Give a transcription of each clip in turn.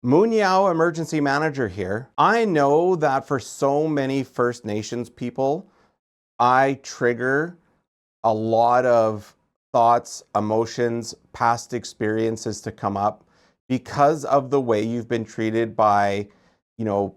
Munyao Emergency Manager here. I know that for so many First Nations people, I trigger a lot of thoughts, emotions, past experiences to come up because of the way you've been treated by,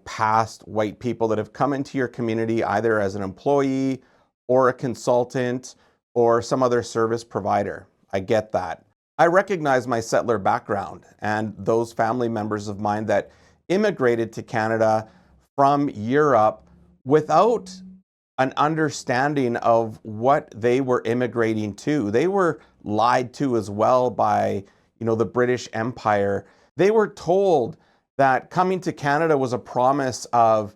past white people that have come into your community either as an employee or a consultant or some other service provider. I get that. I recognize my settler background and those family members of mine that immigrated to Canada from Europe without an understanding of what they were immigrating to. They were lied to as well by, the British Empire. They were told that coming to Canada was a promise of,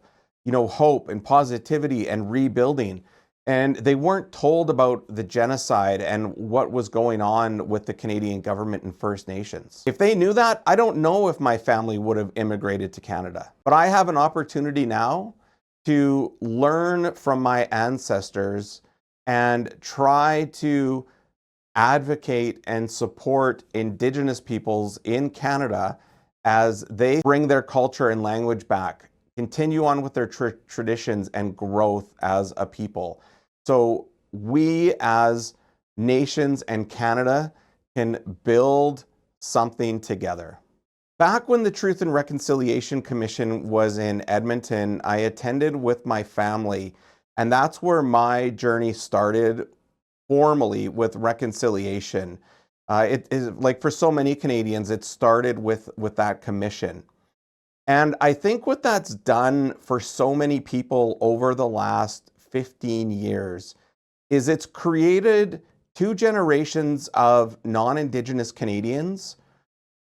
hope and positivity and rebuilding. And they weren't told about the genocide and what was going on with the Canadian government and First Nations. If they knew that, I don't know if my family would have immigrated to Canada. But I have an opportunity now to learn from my ancestors and try to advocate and support Indigenous peoples in Canada as they bring their culture and language back, continue on with their traditions and growth as a people. So we as nations and Canada can build something together. Back when the Truth and Reconciliation Commission was in Edmonton, I attended with my family, and that's where my journey started formally with reconciliation. It is like for so many Canadians, it started with that commission. And I think what that's done for so many people over the last 15 years is it's created two generations of non-Indigenous Canadians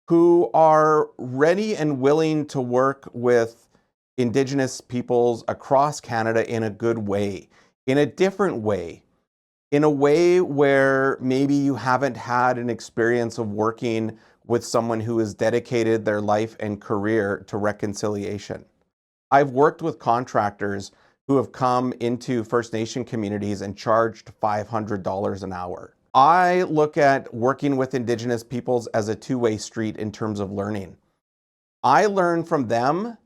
who are ready and willing to work with Indigenous peoples across Canada in a good way, in a different way, in a way where maybe you haven't had an experience of working with someone who has dedicated their life and career to reconciliation. I've worked with contractors who have come into First Nation communities and charged $500 an hour. I look at working with Indigenous peoples as a two-way street in terms of learning. I learn from them,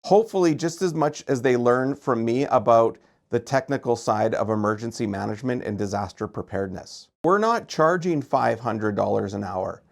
hopefully just as much as they learn from me about the technical side of emergency management and disaster preparedness. We're not charging $500 an hour.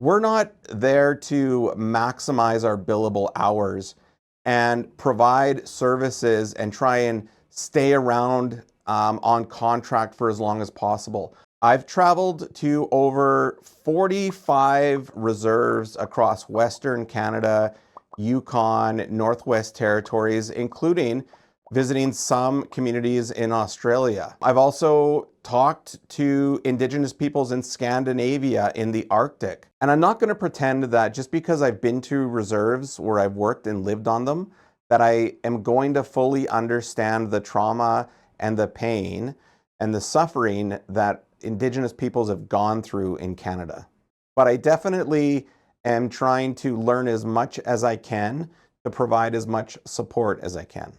We're not there to maximize our billable hours and provide services and try and stay around on contract for as long as possible. I've traveled to over 45 reserves across Western Canada, Yukon, Northwest Territories, including visiting some communities in Australia. I've also talked to Indigenous peoples in Scandinavia, in the Arctic. And I'm not going to pretend that just because I've been to reserves where I've worked and lived on them, that I am going to fully understand the trauma and the pain and the suffering that Indigenous peoples have gone through in Canada. But I definitely am trying to learn as much as I can to provide as much support as I can.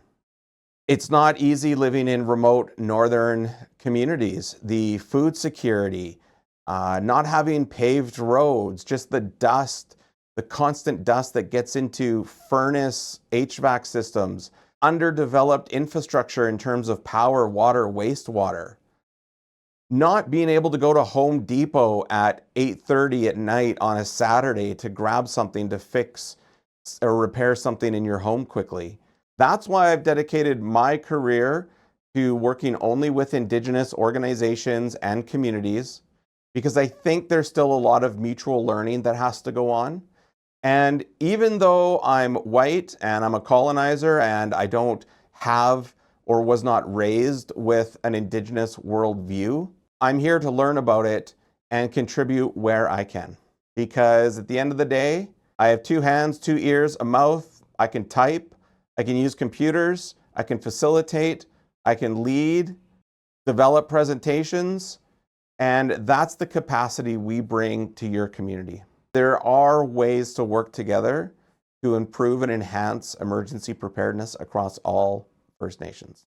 It's not easy living in remote northern communities. The food security, not having paved roads, just the dust, the constant dust that gets into furnace HVAC systems, underdeveloped infrastructure in terms of power, water, wastewater. Not being able to go to Home Depot at 8:30 at night on a Saturday to grab something to fix or repair something in your home quickly. That's why I've dedicated my career to working only with Indigenous organizations and communities, because I think there's still a lot of mutual learning that has to go on. And even though I'm white and I'm a colonizer and I don't have or was not raised with an Indigenous worldview, I'm here to learn about it and contribute where I can. Because at the end of the day, I have two hands, two ears, a mouth. I can type, I can use computers, I can facilitate, I can lead, develop presentations, and that's the capacity we bring to your community. There are ways to work together to improve and enhance emergency preparedness across all First Nations.